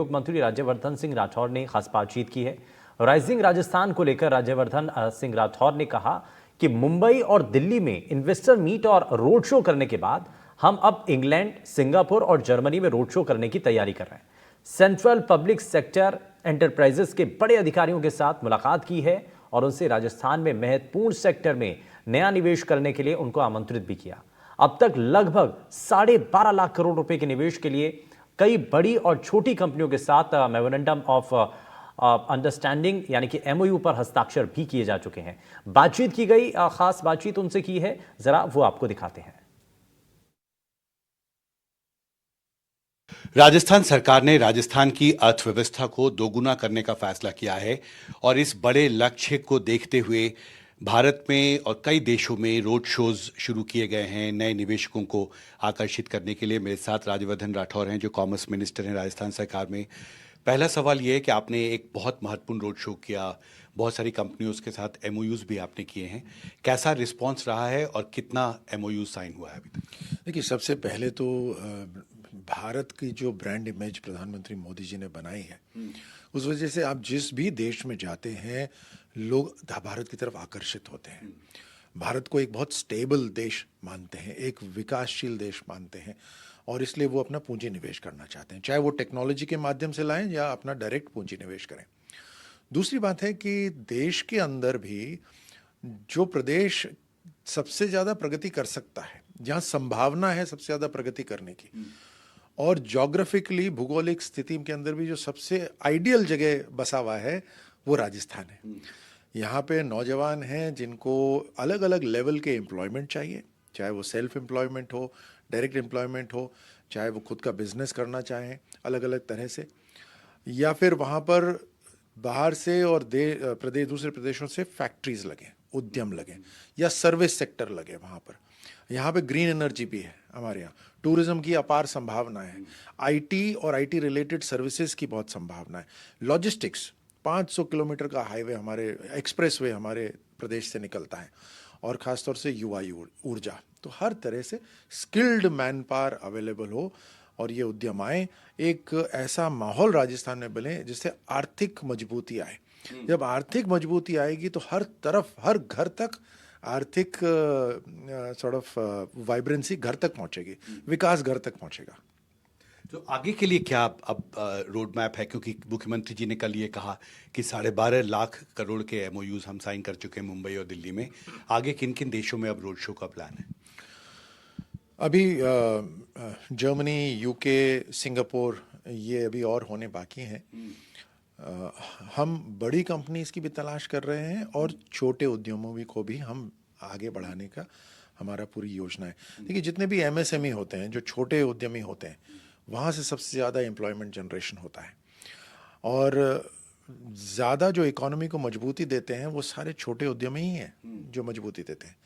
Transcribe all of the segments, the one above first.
उद्योग मंत्री राज्यवर्धन सिंह राठौर ने खास बातचीत की है। राइजिंग राजस्थान को लेकर राज्यवर्धन सिंह राठौर ने कहा कि मुंबई और दिल्ली में इन्वेस्टर मीट और रोड शो करने के बाद हम अब इंग्लैंड, सिंगापुर और जर्मनी में रोड शो करने की तैयारी कर रहे हैं। सेंट्रल पब्लिक सेक्टर एंटरप्राइजेस के बड़े अधिकारियों के साथ मुलाकात की है और उनसे राजस्थान में महत्वपूर्ण सेक्टर में नया निवेश करने के लिए उनको आमंत्रित भी किया। अब तक लगभग 12.5 लाख करोड़ रुपए के निवेश के लिए कई बड़ी और छोटी कंपनियों के साथ मेमोरेंडम ऑफ अंडरस्टैंडिंग यानी कि एमओयू पर हस्ताक्षर भी किए जा चुके हैं। बातचीत की गई, खास बातचीत उनसे की है, जरा वो आपको दिखाते हैं। राजस्थान सरकार ने राजस्थान की अर्थव्यवस्था को दोगुना करने का फैसला किया है और इस बड़े लक्ष्य को देखते हुए भारत में और कई देशों में रोड शोज शुरू किए गए हैं नए निवेशकों को आकर्षित करने के लिए। मेरे साथ राज्यवर्धन राठौर हैं जो कॉमर्स मिनिस्टर हैं राजस्थान सरकार में। पहला सवाल ये है कि आपने एक बहुत महत्वपूर्ण रोड शो किया, बहुत सारी कंपनियों के साथ एमओयूज भी आपने किए हैं। कैसा रिस्पॉन्स रहा है और कितना एमओयू साइन हुआ है अभी तक? देखिए, सबसे पहले तो भारत की जो ब्रांड इमेज प्रधानमंत्री मोदी जी ने बनाई है, उस वजह से आप जिस भी देश में जाते हैं लोग भारत की तरफ आकर्षित होते हैं। भारत को एक बहुत स्टेबल देश मानते हैं, एक विकासशील देश मानते हैं और इसलिए वो अपना पूंजी निवेश करना चाहते हैं, चाहे वो टेक्नोलॉजी के माध्यम से लाएं या अपना डायरेक्ट पूंजी निवेश करें। दूसरी बात है कि देश के अंदर भी जो प्रदेश सबसे ज़्यादा प्रगति कर सकता है, जहाँ संभावना है सबसे ज़्यादा प्रगति करने की, और जोग्राफिकली भूगोलिक स्थिति के अंदर भी जो सबसे आइडियल जगह बसा हुआ है वो राजस्थान है। यहाँ पे नौजवान हैं जिनको अलग अलग लेवल के एम्प्लॉयमेंट चाहिए, चाहे वो सेल्फ एम्प्लॉयमेंट हो, डायरेक्ट एम्प्लॉयमेंट हो, चाहे वो खुद का बिजनेस करना चाहें अलग अलग तरह से, या फिर वहाँ पर बाहर से और दूसरे प्रदेशों से फैक्ट्रीज लगे, उद्यम लगे या सर्विस सेक्टर लगे वहाँ पर। यहाँ पे ग्रीन एनर्जी भी है, हमारे यहाँ टूरिज्म की अपार संभावना है, आईटी और आईटी रिलेटेड सर्विसेज की बहुत संभावना है, लॉजिस्टिक्स 500 किलोमीटर का हाईवे हमारे एक्सप्रेसवे हमारे प्रदेश से निकलता है, और ख़ासतौर से युवा ऊर्जा। तो हर तरह से स्किल्ड मैन पावर अवेलेबल हो और ये उद्यम आए, एक ऐसा माहौल राजस्थान में बने जिससे आर्थिक मजबूती आए। जब आर्थिक मजबूती आएगी तो हर तरफ, हर घर तक आर्थिक सॉर्ट ऑफ वाइब्रेंसी घर तक पहुंचेगी, विकास घर तक पहुंचेगा। तो आगे के लिए क्या अब रोड मैप है? क्योंकि मुख्यमंत्री जी ने कल ये कहा कि 12.5 लाख करोड़ के एमओयूज हम साइन कर चुके हैं मुंबई और दिल्ली में। आगे किन किन देशों में अब रोड शो का प्लान है? अभी जर्मनी, यूके, सिंगापुर, ये अभी और होने बाकी हैं। हम बड़ी कंपनीज की भी तलाश कर रहे हैं और छोटे उद्यमों को भी हम आगे बढ़ाने का हमारा पूरी योजना है। देखिए, जितने भी एमएसएमई होते हैं, जो छोटे उद्यमी होते हैं, वहाँ से सबसे ज़्यादा एम्प्लॉयमेंट जनरेशन होता है और ज़्यादा जो इकोनॉमी को मजबूती देते हैं वो सारे छोटे उद्यमी ही हैं जो मजबूती देते हैं।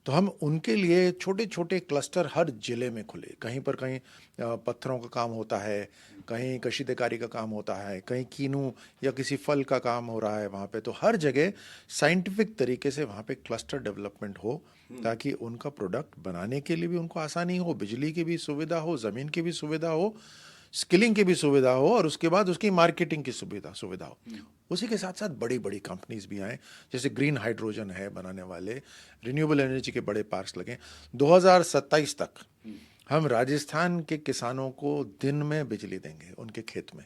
तो हम उनके लिए छोटे छोटे क्लस्टर हर ज़िले में खुले, कहीं पर कहीं पत्थरों का काम होता है, कहीं कशीदाकारी का काम होता है, कहीं कीनू या किसी फल का काम हो रहा है वहाँ पे। तो हर जगह साइंटिफिक तरीके से वहाँ पे क्लस्टर डेवलपमेंट हो ताकि उनका प्रोडक्ट बनाने के लिए भी उनको आसानी हो, बिजली की भी सुविधा हो, ज़मीन की भी सुविधा हो, स्किलिंग की भी सुविधा हो और उसके बाद उसकी मार्केटिंग की सुविधा हो। उसी के साथ साथ बड़ी बड़ी कंपनीज भी आए, जैसे ग्रीन हाइड्रोजन है बनाने वाले, रिन्यूएबल एनर्जी के बड़े पार्क्स लगे। 2027 तक हम राजस्थान के किसानों को दिन में बिजली देंगे उनके खेत में।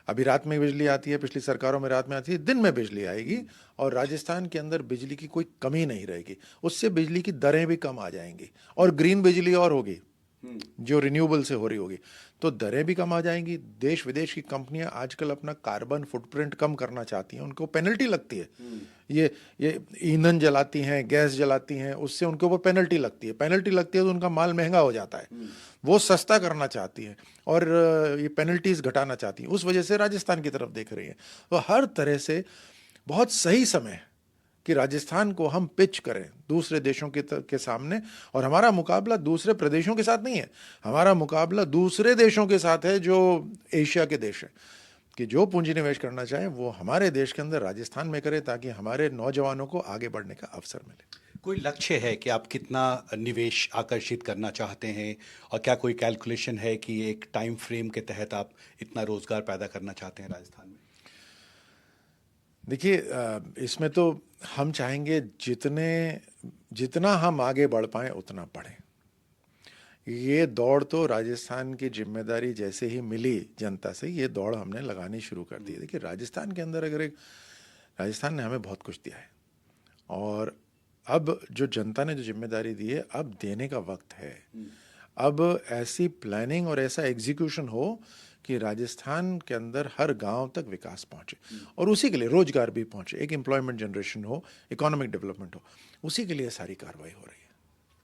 अभी रात में बिजली आती है, पिछली सरकारों में रात में आती है, दिन में बिजली आएगी और राजस्थान के अंदर बिजली की कोई कमी नहीं रहेगी। उससे बिजली की दरें भी कम आ जाएंगी और ग्रीन बिजली और होगी जो रिन्यूएबल से हो रही होगी, तो दरें भी कम आ जाएंगी। देश विदेश की कंपनियां आजकल अपना कार्बन फुटप्रिंट कम करना चाहती हैं, उनको पेनल्टी लगती है। ये ईंधन जलाती हैं, गैस जलाती हैं, उससे उनके ऊपर पेनल्टी लगती है तो उनका माल महंगा हो जाता है। वो सस्ता करना चाहती हैं और ये पेनल्टीज घटाना चाहती हैं, उस वजह से राजस्थान की तरफ देख रही हैं। तो हर तरह से बहुत सही समय है कि राजस्थान को हम पिच करें दूसरे देशों के सामने, और हमारा मुकाबला दूसरे प्रदेशों के साथ नहीं है, हमारा मुकाबला दूसरे देशों के साथ है जो एशिया के देश हैं, कि जो पूंजी निवेश करना चाहे वो हमारे देश के अंदर राजस्थान में करे ताकि हमारे नौजवानों को आगे बढ़ने का अवसर मिले। कोई लक्ष्य है कि आप कितना निवेश आकर्षित करना चाहते हैं, और क्या कोई कैलकुलेशन है कि एक टाइम फ्रेम के तहत आप इतना रोजगार पैदा करना चाहते हैं राजस्थान में? देखिए, इसमें तो हम चाहेंगे जितना हम आगे बढ़ पाएं उतना बढ़ें। ये दौड़ तो राजस्थान की जिम्मेदारी जैसे ही मिली जनता से, ये दौड़ हमने लगानी शुरू कर दी। देखिए, राजस्थान के अंदर राजस्थान ने हमें बहुत कुछ दिया है, और अब जो जनता ने जो जिम्मेदारी दी है, अब देने का वक्त है। अब ऐसी प्लानिंग और ऐसा एग्जीक्यूशन हो कि राजस्थान के अंदर हर गांव तक विकास पहुंचे, और उसी के लिए रोजगार भी पहुंचे, एक एम्प्लॉयमेंट जनरेशन हो, इकोनॉमिक डेवलपमेंट हो, उसी के लिए सारी कार्रवाई हो रही है।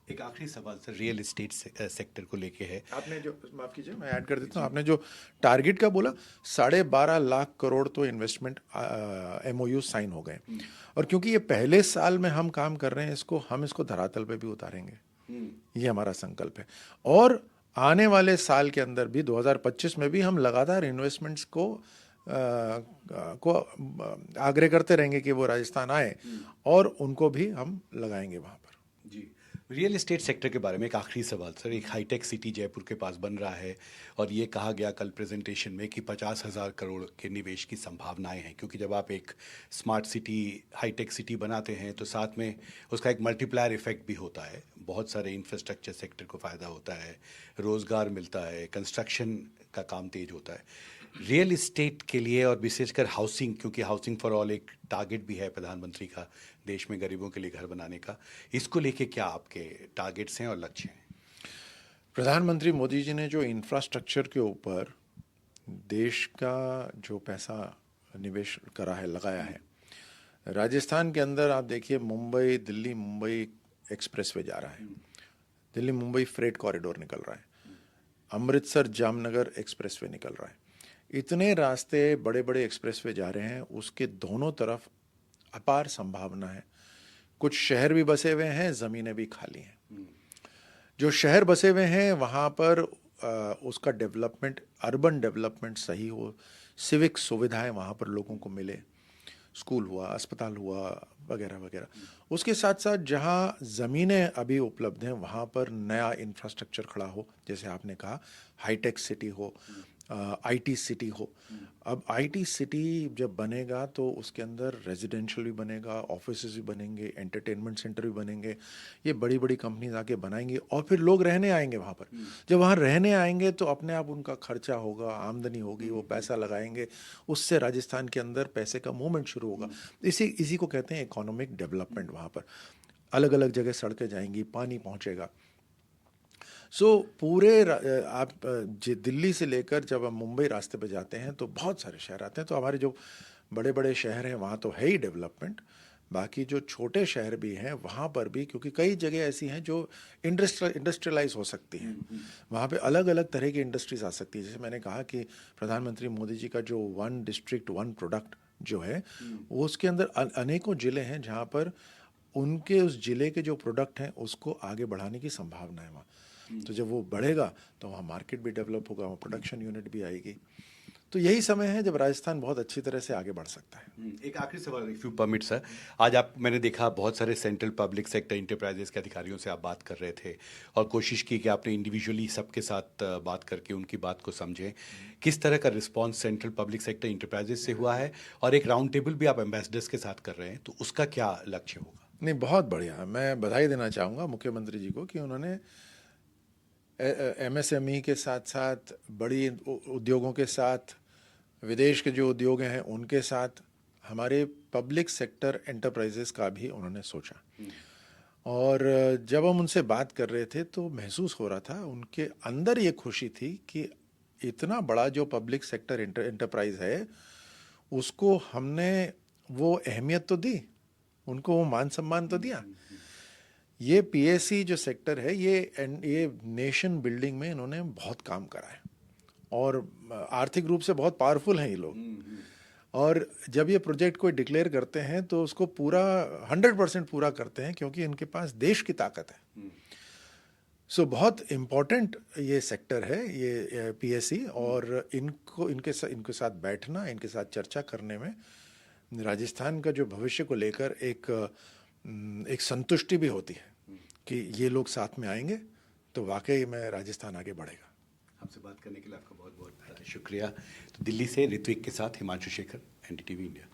एक आखिरी सवाल सर, रियल एस्टेट सेक्टर को लेके है। आपने जो, माफ कीजिए मैं ऐड कर देता हूँ, आपने जो टारगेट का बोला, 12.5 लाख करोड़ तो इन्वेस्टमेंट MOU साइन हो गए, और क्योंकि ये पहले साल में हम काम कर रहे हैं, हम इसको धरातल पे भी उतारेंगे, ये हमारा संकल्प है। और आने वाले साल के अंदर भी 2025 में भी हम लगातार इन्वेस्टमेंट्स को आग्रह करते रहेंगे कि वो राजस्थान आए, और उनको भी हम लगाएंगे वहाँ पर। जी, रियल एस्टेट सेक्टर के बारे में एक आखिरी सवाल सर। एक हाईटेक सिटी जयपुर के पास बन रहा है, और ये कहा गया कल प्रेजेंटेशन में कि 50,000 करोड़ के निवेश की संभावनाएं हैं, क्योंकि जब आप एक स्मार्ट सिटी, हाईटेक सिटी बनाते हैं तो साथ में उसका एक मल्टीप्लायर इफेक्ट भी होता है। बहुत सारे इंफ्रास्ट्रक्चर सेक्टर को फ़ायदा होता है, रोज़गार मिलता है, कंस्ट्रक्शन का काम तेज होता है। रियल इस्टेट के लिए, और विशेषकर हाउसिंग, क्योंकि हाउसिंग फॉर ऑल एक टारगेट भी है प्रधानमंत्री का, देश में गरीबों के लिए घर बनाने का, इसको लेके क्या आपके टारगेट्स हैं और लक्ष्य हैं? प्रधानमंत्री मोदी जी ने जो इंफ्रास्ट्रक्चर के ऊपर देश का जो पैसा निवेश करा है, लगाया है, राजस्थान के अंदर आप देखिए, मुंबई दिल्ली मुंबई एक्सप्रेसवे जा रहा है, दिल्ली मुंबई फ्रेट कॉरिडोर निकल रहा है, अमृतसर जामनगर एक्सप्रेसवे निकल रहा है, इतने रास्ते बड़े बड़े एक्सप्रेसवे जा रहे हैं, उसके दोनों तरफ अपार संभावना है। कुछ शहर भी बसे हुए हैं, ज़मीनें भी खाली हैं। जो शहर बसे हुए हैं वहाँ पर उसका डेवलपमेंट, अर्बन डेवलपमेंट सही हो, सिविक सुविधाएं वहाँ पर लोगों को मिले, स्कूल हुआ, अस्पताल हुआ, वगैरह वगैरह। उसके साथ साथ जहाँ ज़मीनें अभी उपलब्ध हैं वहाँ पर नया इंफ्रास्ट्रक्चर खड़ा हो, जैसे आपने कहा हाईटेक सिटी हो, IT सिटी हो। अब IT सिटी जब बनेगा तो उसके अंदर रेजिडेंशियल भी बनेगा, ऑफिसेज भी बनेंगे, एंटरटेनमेंट सेंटर भी बनेंगे, ये बड़ी बड़ी कंपनीज आके बनाएंगी, और फिर लोग रहने आएंगे वहाँ पर। जब वहाँ रहने आएंगे तो अपने आप उनका खर्चा होगा, आमदनी होगी, वो पैसा लगाएंगे, उससे राजस्थान के अंदर पैसे का मूवमेंट शुरू होगा। इसी को कहते हैं इकोनॉमिक डेवलपमेंट। वहाँ पर अलग अलग जगह सड़कें जाएंगी, पानी पहुँचेगा। पूरे आप दिल्ली से लेकर जब हम मुंबई रास्ते पे जाते हैं तो बहुत सारे शहर आते हैं, तो हमारे जो बड़े बड़े शहर हैं वहाँ तो है ही डेवलपमेंट, बाकी जो छोटे शहर भी हैं वहाँ पर भी, क्योंकि कई जगह ऐसी हैं जो इंडस्ट्रियलाइज हो सकती हैं, वहाँ पे अलग अलग तरह की इंडस्ट्रीज आ सकती है। जैसे मैंने कहा कि प्रधानमंत्री मोदी जी का जो 1 डिस्ट्रिक्ट 1 प्रोडक्ट जो है, वो उसके अंदर अनेकों ज़िले हैं जहाँ पर उनके उस ज़िले के जो प्रोडक्ट हैं उसको आगे बढ़ाने की संभावना है वहाँ। तो जब वो बढ़ेगा तो वहाँ मार्केट भी डेवलप होगा, वहाँ प्रोडक्शन यूनिट भी आएगी। तो यही समय है जब राजस्थान बहुत अच्छी तरह से आगे बढ़ सकता है। एक आखिरी सवाल, इफ यू परमिट सर। आज मैंने देखा बहुत सारे सेंट्रल पब्लिक सेक्टर इंटरप्राइजेस के अधिकारियों से आप बात कर रहे थे, और कोशिश की कि आपने इंडिविजुअली सबके साथ बात करके उनकी बात को समझें। किस तरह का response central public sector enterprises से हुआ है, और एक राउंड टेबल भी आप एम्बेसडर्स के साथ कर रहे हैं, तो उसका क्या लक्ष्य होगा? नहीं, बहुत बढ़िया। मैं बधाई देना चाहूँगा मुख्यमंत्री जी को कि उन्होंने MSME के साथ साथ बड़ी उद्योगों के साथ, विदेश के जो उद्योग हैं उनके साथ, हमारे पब्लिक सेक्टर एंटरप्राइजेस का भी उन्होंने सोचा। और जब हम उनसे बात कर रहे थे तो महसूस हो रहा था उनके अंदर ये खुशी थी कि इतना बड़ा जो पब्लिक सेक्टर एंटरप्राइज है उसको हमने वो अहमियत तो दी, उनको वो मान सम्मान तो दिया। ये PSE जो सेक्टर है, ये नेशन बिल्डिंग में इन्होंने बहुत काम करा है, और आर्थिक रूप से बहुत पावरफुल हैं ये लोग। और जब ये प्रोजेक्ट कोई डिक्लेयर करते हैं तो उसको पूरा 100% पूरा करते हैं, क्योंकि इनके पास देश की ताकत है। बहुत इम्पोर्टेंट ये सेक्टर है, ये PSE। और इनके साथ बैठना, इनके साथ चर्चा करने में राजस्थान का जो भविष्य को लेकर एक एक संतुष्टि भी होती है कि ये लोग साथ में आएंगे तो वाकई में राजस्थान आगे बढ़ेगा। आपसे बात करने के लिए आपका बहुत बहुत शुक्रिया। तो दिल्ली से ऋत्विक के साथ हिमांशु शेखर, एनडीटीवी इंडिया।